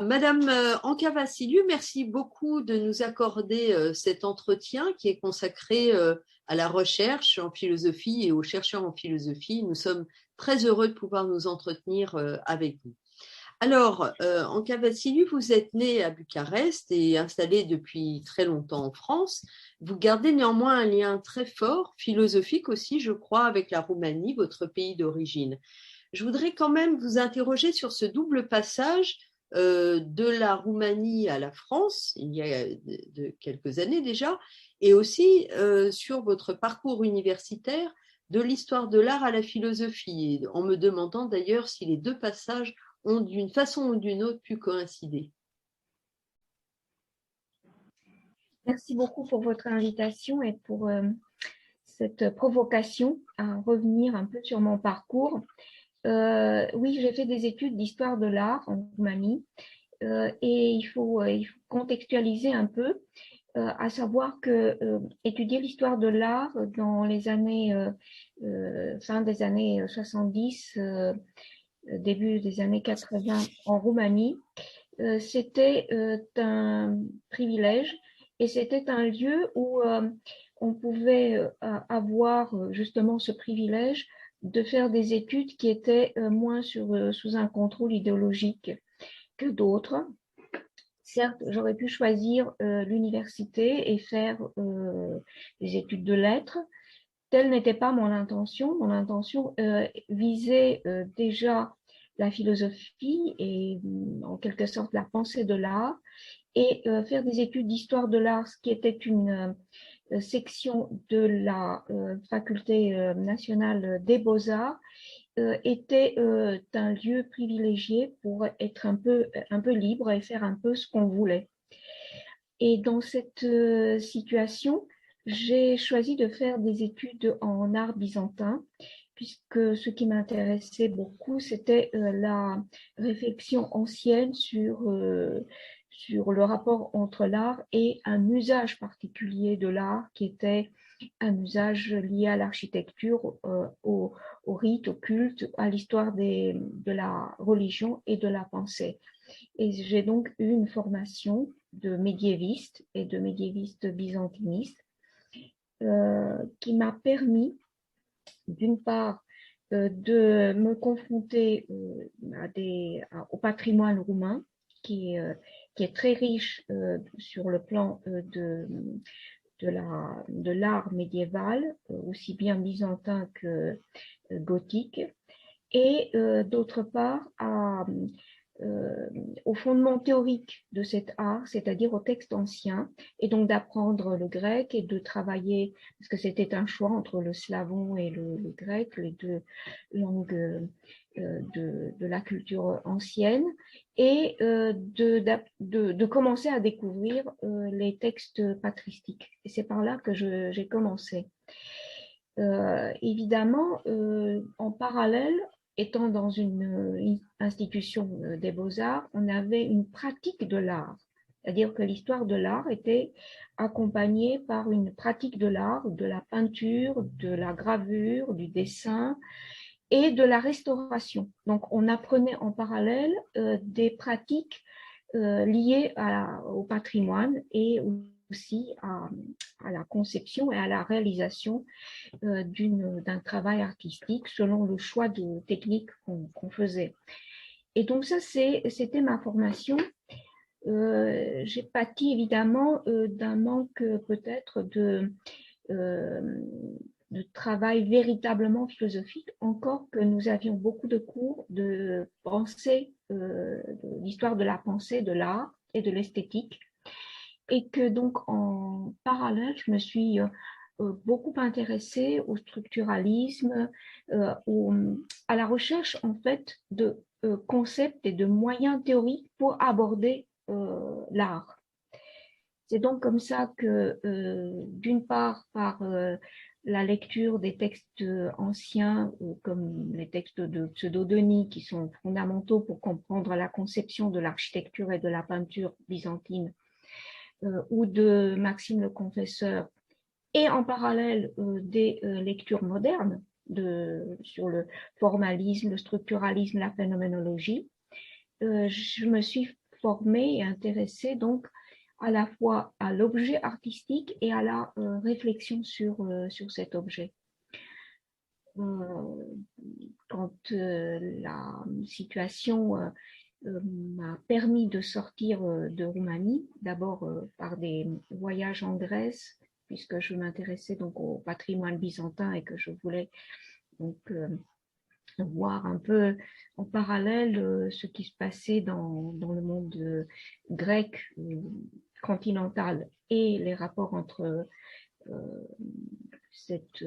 Madame Anka Vassiliou, merci beaucoup de nous accorder cet entretien qui est consacré à la recherche en philosophie et aux chercheurs en philosophie. Nous sommes très heureux de pouvoir nous entretenir avec vous. Alors, Anka Vassiliou, vous êtes née à Bucarest et installée depuis très longtemps en France. Vous gardez néanmoins un lien très fort, philosophique aussi, je crois, avec la Roumanie, votre pays d'origine. Je voudrais quand même vous interroger sur ce double passage de la Roumanie à la France, il y a quelques années déjà, et aussi sur votre parcours universitaire de l'histoire de l'art à la philosophie, en me demandant d'ailleurs si les deux passages ont d'une façon ou d'une autre pu coïncider. Merci beaucoup pour votre invitation et pour cette provocation à revenir un peu sur mon parcours. Oui, j'ai fait des études d'histoire de l'art en Roumanie et il faut contextualiser un peu, à savoir que étudier l'histoire de l'art dans les années fin des années 70, début des années 80 en Roumanie, c'était un privilège et c'était un lieu où on pouvait avoir justement ce privilège de faire des études qui étaient moins sous un contrôle idéologique que d'autres. Certes, j'aurais pu choisir l'université et faire des études de lettres. Telle n'était pas mon intention. Mon intention visait déjà la philosophie et en quelque sorte la pensée de l'art et faire des études d'histoire de l'art, ce qui était une section de la faculté nationale des beaux-arts, était un lieu privilégié pour être un peu libre et faire un peu ce qu'on voulait. Et dans cette situation, j'ai choisi de faire des études en art byzantin, puisque ce qui m'intéressait beaucoup, c'était la réflexion ancienne sur le rapport entre l'art et un usage particulier de l'art, qui était un usage lié à l'architecture, au rite, au culte, à l'histoire de la religion et de la pensée. Et j'ai donc eu une formation de médiéviste et de médiéviste byzantiniste qui m'a permis, d'une part, de me confronter au patrimoine roumain, qui est très riche sur le plan de l'art médiéval, aussi bien byzantin que gothique, et d'autre part au fondement théorique de cet art, c'est-à-dire au texte ancien, et donc d'apprendre le grec et de travailler, parce que c'était un choix entre le slavon et le grec, les deux langues de la culture ancienne, et de commencer à découvrir les textes patristiques. Et c'est par là que j'ai commencé. Évidemment, en parallèle, étant dans une institution des beaux-arts, on avait une pratique de l'art. C'est-à-dire que l'histoire de l'art était accompagnée par une pratique de l'art, de la peinture, de la gravure, du dessin et de la restauration. Donc, on apprenait en parallèle des pratiques liées au patrimoine et aussi à la conception et à la réalisation d'un travail artistique selon le choix de techniques qu'on faisait. Et donc ça, c'était ma formation. J'ai pâti évidemment d'un manque peut-être de travail véritablement philosophique, encore que nous avions beaucoup de cours de pensée, de l'histoire de la pensée, de l'art et de l'esthétique. Et que donc en parallèle, je me suis beaucoup intéressée au structuralisme, à la recherche en fait de concepts et de moyens théoriques pour aborder l'art. C'est donc comme ça que, d'une part, par la lecture des textes anciens, comme les textes de Pseudo-Denis, qui sont fondamentaux pour comprendre la conception de l'architecture et de la peinture byzantine, ou de Maxime le Confesseur, et en parallèle des lectures modernes sur le formalisme, le structuralisme, la phénoménologie, je me suis formée et intéressée donc à la fois à l'objet artistique et à la réflexion sur cet objet. Quand la situation m'a permis de sortir de Roumanie, d'abord par des voyages en Grèce, puisque je m'intéressais donc au patrimoine byzantin et que je voulais donc voir un peu en parallèle ce qui se passait dans le monde grec continental et les rapports entre cette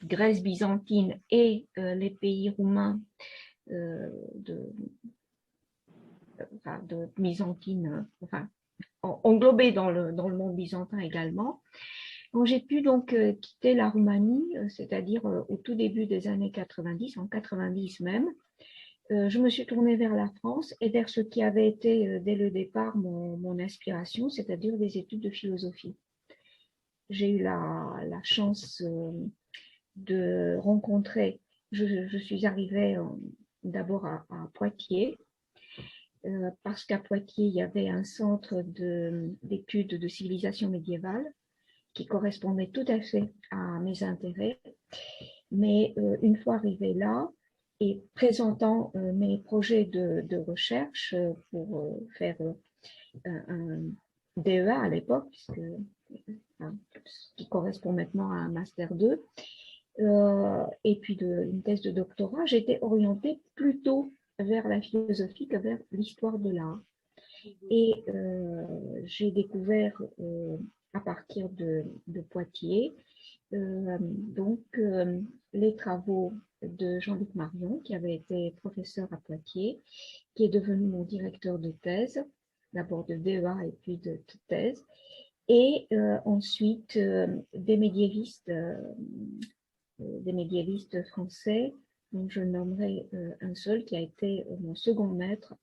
Grèce byzantine et les pays roumains de Byzantine, enfin englobés dans le monde byzantin également. Donc, j'ai pu donc quitter la Roumanie, c'est-à-dire au tout début des années 90, en 90 même. Je me suis tournée vers la France et vers ce qui avait été dès le départ mon inspiration, c'est-à-dire des études de philosophie. J'ai eu la chance de rencontrer, je suis arrivée d'abord à Poitiers, parce qu'à Poitiers, il y avait un centre d'études de civilisation médiévale qui correspondait tout à fait à mes intérêts. Mais une fois arrivée là et présentant mes projets de recherche pour faire un DEA à l'époque, qui correspond maintenant à un Master 2, et puis une thèse de doctorat, j'étais orientée plutôt vers la philosophie que vers l'histoire de l'art. Et j'ai découvert à partir de Poitiers les travaux de Jean-Luc Marion, qui avait été professeur à Poitiers, qui est devenu mon directeur de thèse, d'abord de DEA et puis de thèse, et ensuite des médiévistes français, dont je nommerai un seul qui a été mon second maître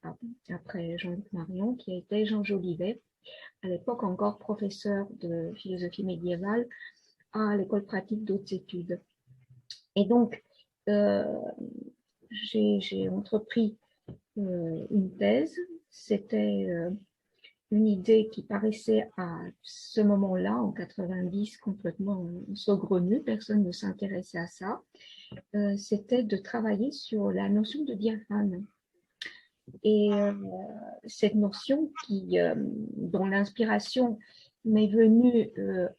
après Jean-Luc Marion, qui a été Jean Jolivet, à l'époque encore professeur de philosophie médiévale à l'école pratique d'autres études. Et donc, j'ai entrepris une thèse. C'était une idée qui paraissait à ce moment-là, en 90, complètement saugrenue, personne ne s'intéressait à ça. C'était de travailler sur la notion de diaphane. Et cette notion dont l'inspiration m'est venue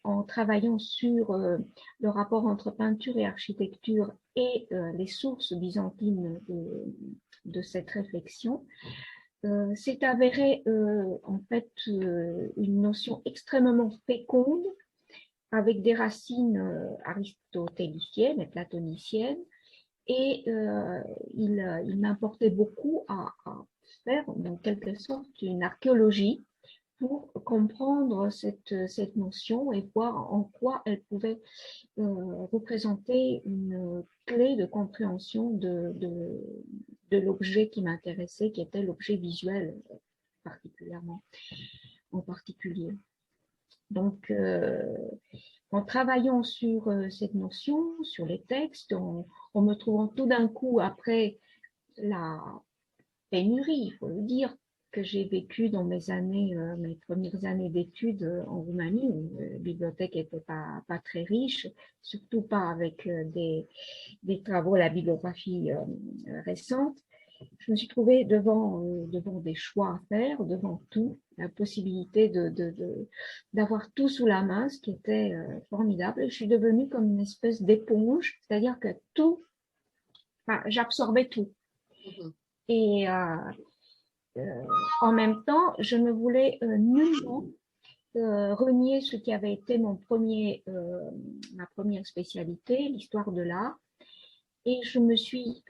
en travaillant sur le rapport entre peinture et architecture et les sources byzantines de cette réflexion, s'est avérée en fait une notion extrêmement féconde avec des racines aristotéliciennes et platoniciennes. Et il m'importait beaucoup à faire, en quelque sorte, une archéologie pour comprendre cette notion et voir en quoi elle pouvait représenter une clé de compréhension de l'objet qui m'intéressait, qui était l'objet visuel particulièrement, en particulier. Donc, en travaillant sur cette notion, sur les textes, en me trouvant tout d'un coup après la pénurie, il faut le dire, que j'ai vécue dans mes premières années d'études en Roumanie, où la bibliothèque n'était pas très riche, surtout pas avec des travaux, la bibliographie récente. Je me suis trouvée devant des choix à faire, devant tout, la possibilité d'avoir tout sous la main, ce qui était formidable. Et je suis devenue comme une espèce d'éponge, c'est-à-dire que tout, j'absorbais tout. Et en même temps, je ne voulais nullement renier ce qui avait été ma première spécialité, l'histoire de l'art. Et je me suis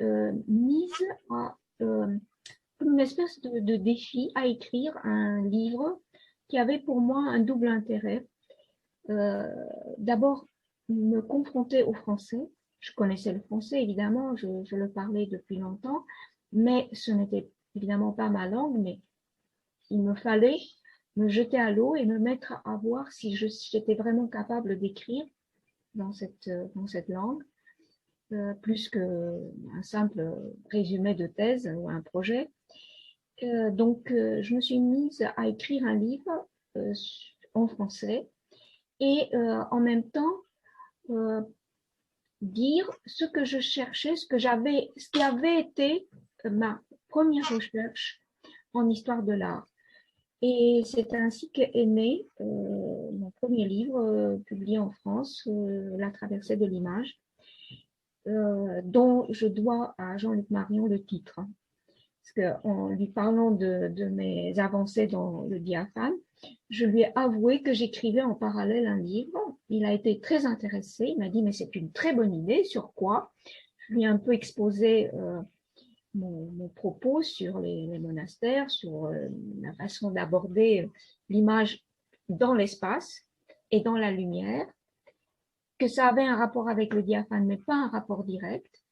mise à une espèce de défi à écrire un livre qui avait pour moi un double intérêt. D'abord, me confronter au français. Je connaissais le français, évidemment, je le parlais depuis longtemps, mais ce n'était évidemment pas ma langue, mais il me fallait me jeter à l'eau et me mettre à voir si j'étais vraiment capable d'écrire dans cette langue. Plus qu'un simple résumé de thèse ou un projet. Je me suis mise à écrire un livre en français et en même temps dire ce que je cherchais, ce qui avait été ma première recherche en histoire de l'art. Et c'est ainsi qu'est né mon premier livre publié en France, La traversée de l'image, dont je dois à Jean-Luc Marion le titre. Parce qu'en lui parlant de mes avancées dans le diaphane, je lui ai avoué que j'écrivais en parallèle un livre. Il a été très intéressé. Il m'a dit, mais c'est une très bonne idée. Sur quoi? Je lui ai un peu exposé mon propos sur les monastères, sur la façon d'aborder l'image dans l'espace et dans la lumière, que ça avait un rapport avec le diaphane, mais pas un rapport direct.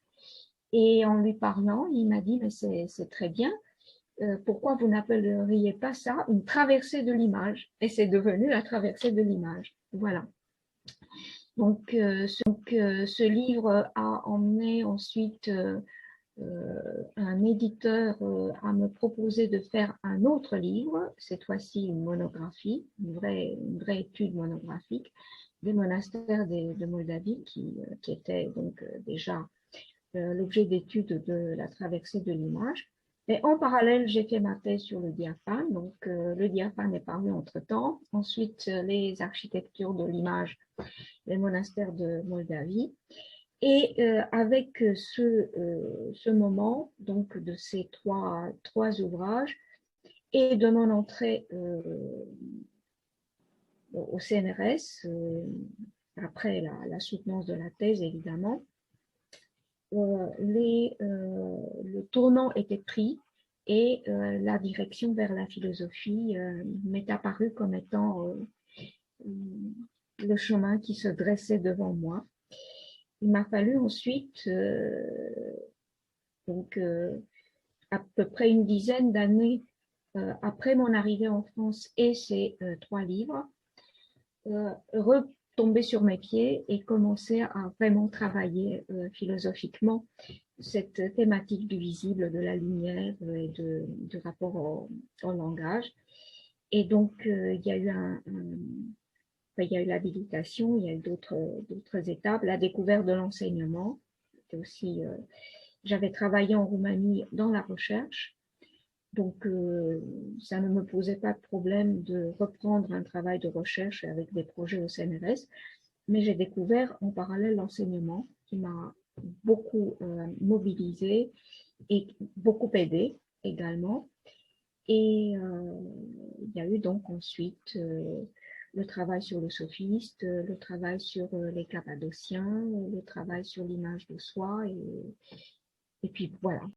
Et en lui parlant, il m'a dit, mais c'est très bien. Pourquoi vous n'appelleriez pas ça une traversée de l'image? Et c'est devenu la traversée de l'image. Voilà. Donc, ce livre a emmené ensuite un éditeur à me proposer de faire un autre livre, cette fois-ci une monographie, une vraie étude monographique des monastères de Moldavie qui était donc déjà l'objet d'étude de la traversée de l'image. Et en parallèle, j'ai fait ma thèse sur le diaphane. Donc, le diaphane est paru entre-temps. Ensuite, les architectures de l'image, les monastères de Moldavie. Et avec ce moment, donc de ces trois ouvrages, et de mon entrée au CNRS, après la soutenance de la thèse, évidemment, le tournant était pris et la direction vers la philosophie m'est apparue comme étant le chemin qui se dressait devant moi. Il m'a fallu ensuite à peu près une dizaine d'années après mon arrivée en France et ces 3 livres, retomber sur mes pieds et commencer à vraiment travailler philosophiquement cette thématique du visible, de la lumière et du rapport au langage. Et donc, il y a eu il y a eu l'habilitation, il y a eu d'autres étapes, la découverte de l'enseignement. Aussi, j'avais travaillé en Roumanie dans la recherche, donc ça ne me posait pas de problème de reprendre un travail de recherche avec des projets au CNRS, mais j'ai découvert en parallèle l'enseignement qui m'a beaucoup mobilisée et beaucoup aidée également. Et il y a eu donc ensuite le travail sur le sophiste, le travail sur les Cappadociens, le travail sur l'image de soi, et puis voilà.